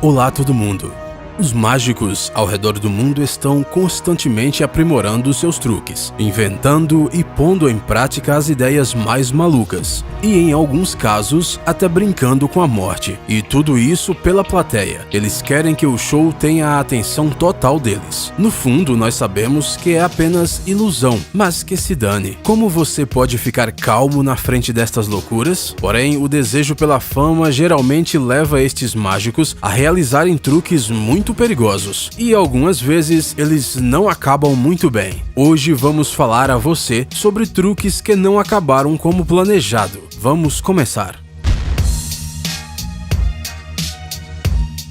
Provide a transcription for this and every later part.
Olá todo mundo! Os mágicos ao redor do mundo estão constantemente aprimorando seus truques, inventando e pondo em prática as ideias mais malucas, e em alguns casos até brincando com a morte. E tudo isso pela plateia. Eles querem que o show tenha a atenção total deles. No fundo, nós sabemos que é apenas ilusão, mas que se dane. Como você pode ficar calmo na frente destas loucuras? Porém, o desejo pela fama geralmente leva estes mágicos a realizarem truques muito perigosos, e algumas vezes eles não acabam muito bem. Hoje vamos falar a você sobre truques que não acabaram como planejado. Vamos começar.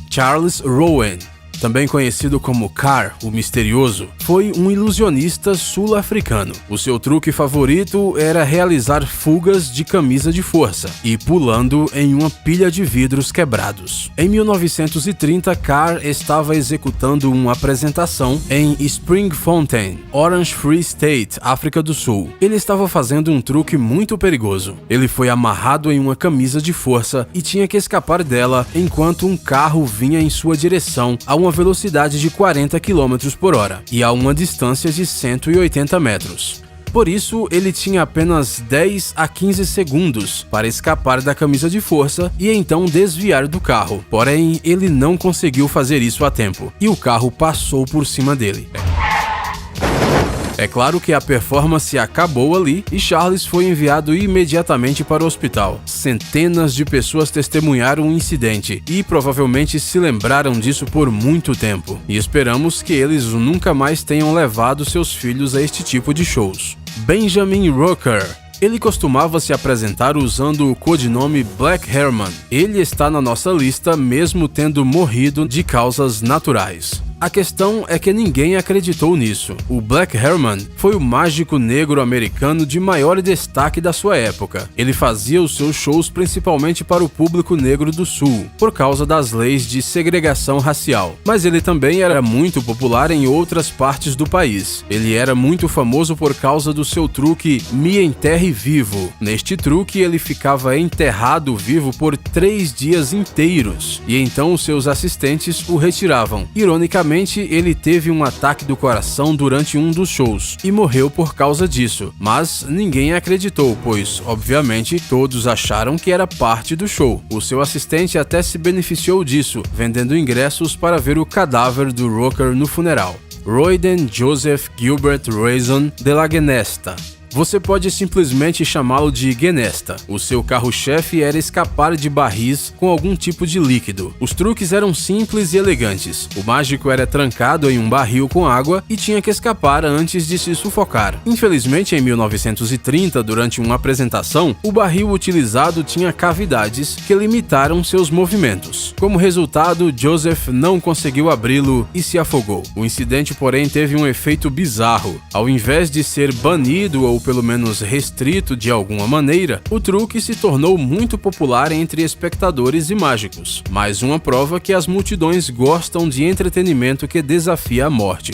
Charles Rowan, também conhecido como Car, o Misterioso, foi um ilusionista sul-africano. O seu truque favorito era realizar fugas de camisa de força e pulando em uma pilha de vidros quebrados. Em 1930, Car estava executando uma apresentação em Springfontein, Orange Free State, África do Sul. Ele estava fazendo um truque muito perigoso. Ele foi amarrado em uma camisa de força e tinha que escapar dela enquanto um carro vinha em sua direção a uma velocidade de 40 km por hora e a uma distância de 180 metros. Por isso, ele tinha apenas 10 a 15 segundos para escapar da camisa de força e então desviar do carro. Porém, ele não conseguiu fazer isso a tempo e o carro passou por cima dele. É claro que a performance acabou ali e Charles foi enviado imediatamente para o hospital. Centenas de pessoas testemunharam o incidente e provavelmente se lembraram disso por muito tempo. E esperamos que eles nunca mais tenham levado seus filhos a este tipo de shows. Benjamin Rucker. Ele costumava se apresentar usando o codinome Black Herman. Ele está na nossa lista mesmo tendo morrido de causas naturais. A questão é que ninguém acreditou nisso. O Black Herman foi o mágico negro americano de maior destaque da sua época. Ele fazia os seus shows principalmente para o público negro do Sul, por causa das leis de segregação racial. Mas ele também era muito popular em outras partes do país. Ele era muito famoso por causa do seu truque Me Enterre Vivo. Neste truque, ele ficava enterrado vivo por 3 dias inteiros, e então os seus assistentes o retiravam. Ironicamente, ele teve um ataque do coração durante um dos shows e morreu por causa disso, mas ninguém acreditou, pois, obviamente, todos acharam que era parte do show. O seu assistente até se beneficiou disso, vendendo ingressos para ver o cadáver do Rucker no funeral. Royden Joseph Gilbert Reason de la Genesta. Você pode simplesmente chamá-lo de Genesta. O seu carro-chefe era escapar de barris com algum tipo de líquido. Os truques eram simples e elegantes. O mágico era trancado em um barril com água e tinha que escapar antes de se sufocar. Infelizmente, em 1930, durante uma apresentação, o barril utilizado tinha cavidades que limitaram seus movimentos. Como resultado, Joseph não conseguiu abri-lo e se afogou. O incidente, porém, teve um efeito bizarro. Ao invés de ser banido ou pelo menos restrito de alguma maneira, o truque se tornou muito popular entre espectadores e mágicos. Mais uma prova que as multidões gostam de entretenimento que desafia a morte.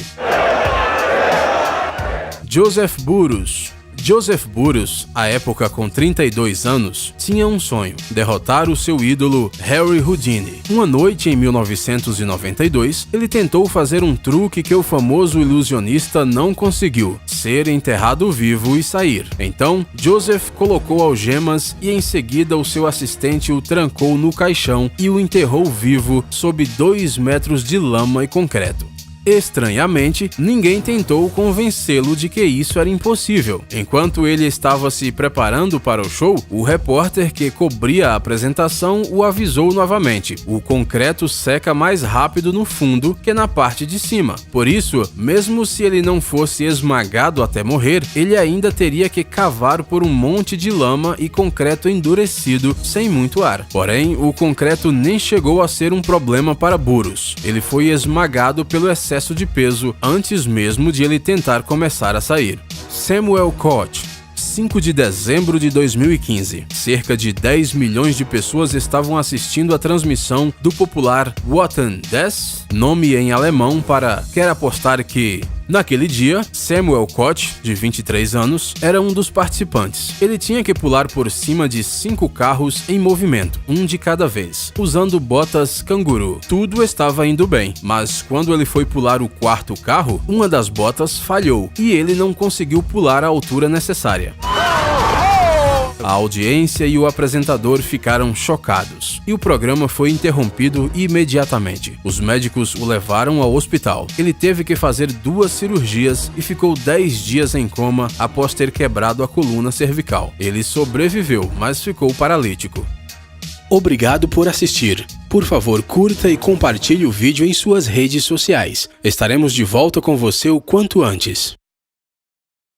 Joseph Burroughs. Joseph Burroughs, à época com 32 anos, tinha um sonho: derrotar o seu ídolo Harry Houdini. Uma noite em 1992, ele tentou fazer um truque que o famoso ilusionista não conseguiu: ser enterrado vivo e sair. Então, Joseph colocou algemas e em seguida o seu assistente o trancou no caixão e o enterrou vivo sob 2 metros de lama e concreto. Estranhamente, ninguém tentou convencê-lo de que isso era impossível. Enquanto ele estava se preparando para o show, o repórter que cobria a apresentação o avisou novamente: o concreto seca mais rápido no fundo que na parte de cima. Por isso, mesmo se ele não fosse esmagado até morrer, ele ainda teria que cavar por um monte de lama e concreto endurecido sem muito ar. Porém, o concreto nem chegou a ser um problema para Burroughs. Ele foi esmagado pelo excesso de peso antes mesmo de ele tentar começar a sair. Samuel Koch. 5 de dezembro de 2015, cerca de 10 milhões de pessoas estavam assistindo a transmissão do popular Wetten das, nome em alemão para quer apostar que. Naquele dia, Samuel Koch, de 23 anos, era um dos participantes. Ele tinha que pular por cima de 5 carros em movimento, um de cada vez, usando botas canguru. Tudo estava indo bem, mas quando ele foi pular o 4º carro, uma das botas falhou e ele não conseguiu pular a altura necessária. A audiência e o apresentador ficaram chocados, e o programa foi interrompido imediatamente. Os médicos o levaram ao hospital. Ele teve que fazer 2 cirurgias e ficou 10 dias em coma após ter quebrado a coluna cervical. Ele sobreviveu, mas ficou paralítico. Obrigado por assistir. Por favor, curta e compartilhe o vídeo em suas redes sociais. Estaremos de volta com você o quanto antes.